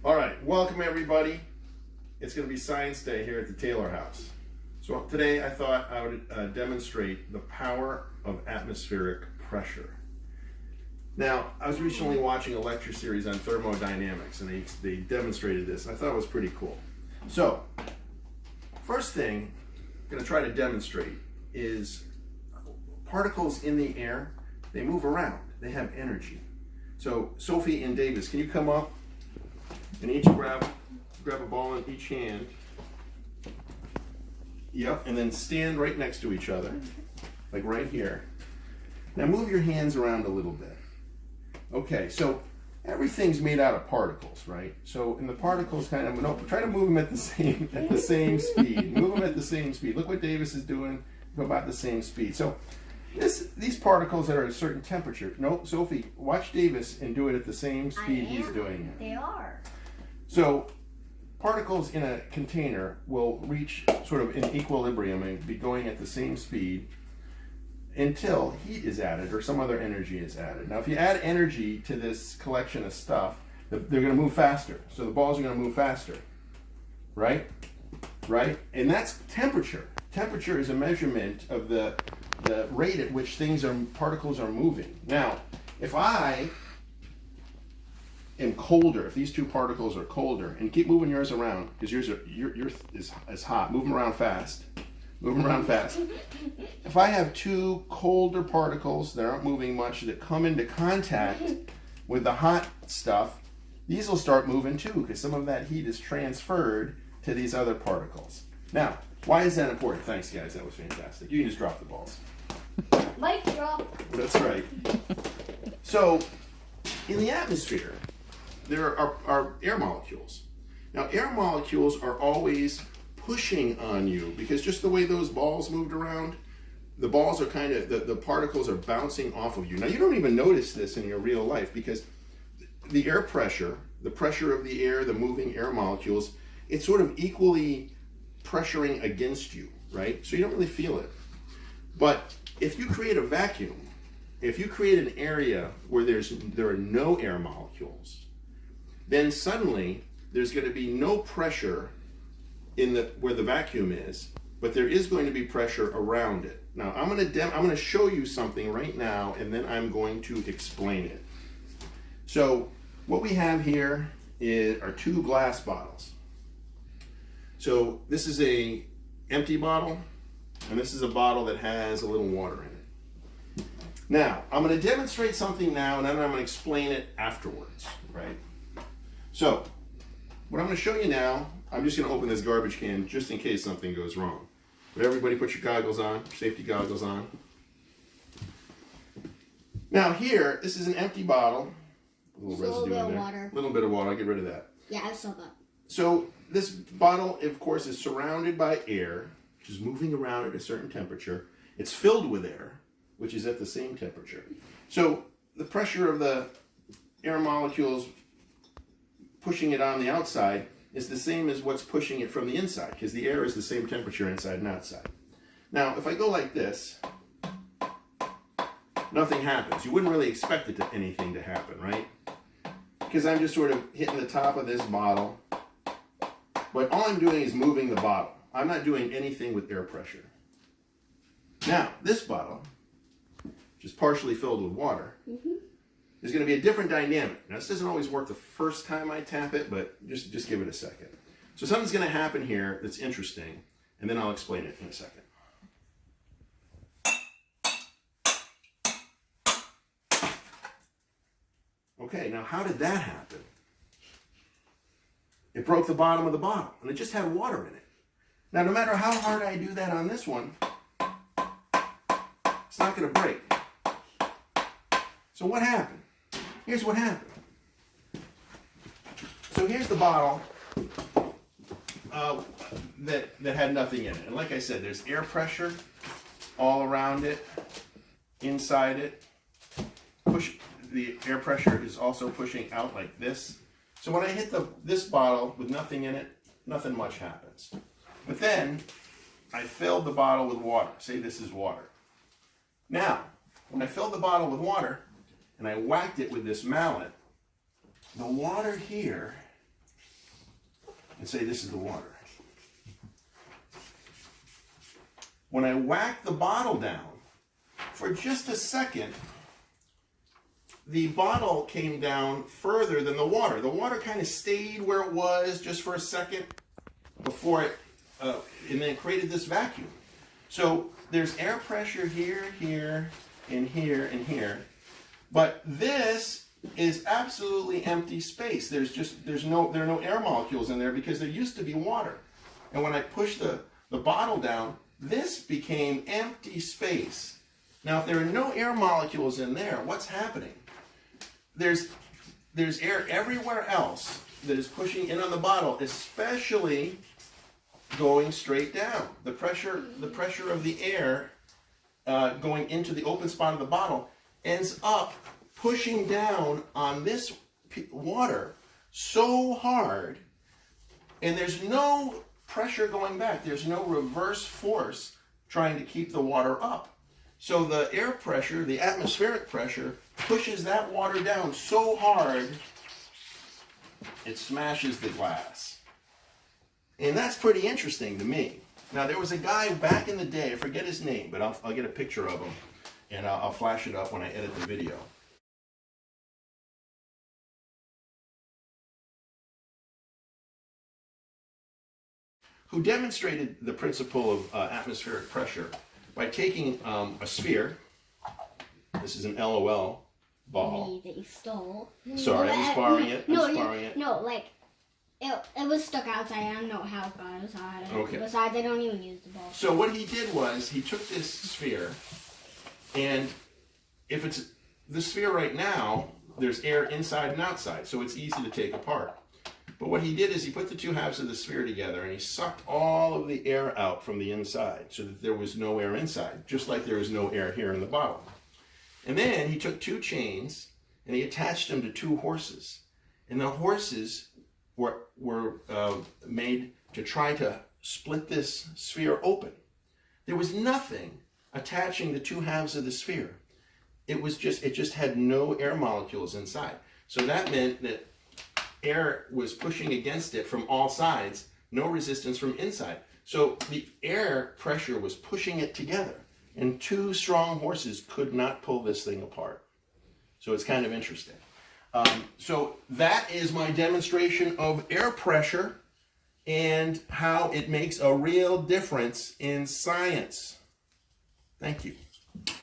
All right, welcome everybody. It's going to be Science Day here at the Taylor House. So today I thought I would demonstrate the power of atmospheric pressure. Now, I was recently watching a lecture series on thermodynamics, and they demonstrated this, and I thought it was pretty cool. So, first thing I'm going to try to demonstrate is particles in the air, they move around, they have energy. So, Sophie and Davis, can you come up and each grab a ball in each hand? Yep, and then stand right next to each other, like right here. Now move your hands around a little bit. Okay, so everything's made out of particles, right? So in the particles, try to move them at the same speed. Move them at the same speed. Look what Davis is doing. Go about the same speed. So these particles that are at a certain temperature. No, Sophie, watch Davis and do it at the same speed he's doing it. They are. So particles in a container will reach sort of an equilibrium and be going at the same speed until heat is added or some other energy is added. Now, if you add energy to this collection of stuff, they're going to move faster. So the balls are going to move faster, right? Right? And that's temperature. Temperature is a measurement of the rate at which particles are moving. Now, if I am colder, if these two particles are colder, and keep moving yours around, because yours is hot, move them around fast. Move them around fast. If I have two colder particles that aren't moving much that come into contact with the hot stuff, these will start moving too, because some of that heat is transferred to these other particles. Now, why is that important? Thanks, guys. That was fantastic. You can just drop the balls. Mic drop. That's right. So, in the atmosphere, there are air molecules. Now, air molecules are always pushing on you because just the way those balls moved around, the balls are kind of, the particles are bouncing off of you. Now, you don't even notice this in your real life because the air pressure, the pressure of the air, the moving air molecules, it's sort of equally pressuring against you, right? So you don't really feel it. But if you create a vacuum, if you create an area where there are no air molecules, then suddenly there's going to be no pressure where the vacuum is, but there is going to be pressure around it. Now I'm going to show you something right now, and then I'm going to explain it. So what we have here are two glass bottles. So this is a empty bottle, and this is a bottle that has a little water in it. Now I'm going to demonstrate something now, and then I'm going to explain it afterwards, right? So what I'm going to show you now, I'm just going to open this garbage can just in case something goes wrong. But everybody put your goggles on, safety goggles on. Now here, this is an empty bottle. A little residue in there. Water. A little bit of water, I'll get rid of that. Yeah, I saw that. So this bottle, of course, is surrounded by air, which is moving around at a certain temperature. It's filled with air, which is at the same temperature. So the pressure of the air molecules pushing it on the outside is the same as what's pushing it from the inside, because the air is the same temperature inside and outside. Now, if I go like this, nothing happens. You wouldn't really expect anything to happen, right? Because I'm just sort of hitting the top of this bottle, but all I'm doing is moving the bottle. I'm not doing anything with air pressure. Now, this bottle, which is partially filled with water, there's going to be a different dynamic. Now, this doesn't always work the first time I tap it, but just give it a second. So something's going to happen here that's interesting, and then I'll explain it in a second. Okay, now how did that happen? It broke the bottom of the bottle, and it just had water in it. Now, no matter how hard I do that on this one, it's not going to break. So what happened? Here's what happened. So here's the bottle that had nothing in it. And like I said, there's air pressure all around it, inside it. The air pressure is also pushing out like this. So when I hit this bottle with nothing in it, nothing much happens. But then I filled the bottle with water. Say this is water. Now, when I filled the bottle with water and I whacked it with this mallet, the water here and say this is the water. When I whack the bottle down, for just a second, the bottle came down further than the water. The water kind of stayed where it was just for a second before it, and then created this vacuum. So there's air pressure here, here, and here, and here. But this is absolutely empty space. There are no air molecules in there because there used to be water. And when I push the bottle down, this became empty space. Now, if there are no air molecules in there, what's happening? There's air everywhere else that is pushing in on the bottle, especially going straight down. The pressure of the air going into the open spot of the bottle ends up pushing down on this water so hard, and there's no pressure going back. There's no reverse force trying to keep the water up. So the air pressure, the atmospheric pressure, pushes that water down so hard, it smashes the glass. And that's pretty interesting to me. Now, there was a guy back in the day, I forget his name, but I'll get a picture of him, and I'll flash it up when I edit the video. Who demonstrated the principle of atmospheric pressure by taking a sphere. This is an LOL ball. That you stole. Sorry, I'm borrowing it. No, like it was stuck outside. I don't know how it got outside. Okay. Besides, I don't even use the ball. So what he did was he took this sphere, and if it's the sphere right now, there's air inside and outside, so it's easy to take apart. But what he did is he put the two halves of the sphere together and he sucked all of the air out from the inside so that there was no air inside, just like there was no air here in the bottle. And then he took two chains and he attached them to two horses. And the horses were made to try to split this sphere open. There was nothing attaching the two halves of the sphere. It just had no air molecules inside. So that meant that air was pushing against it from all sides, no resistance from inside. So the air pressure was pushing it together, and two strong horses could not pull this thing apart. So it's kind of interesting. So that is my demonstration of air pressure and how it makes a real difference in science. Thank you.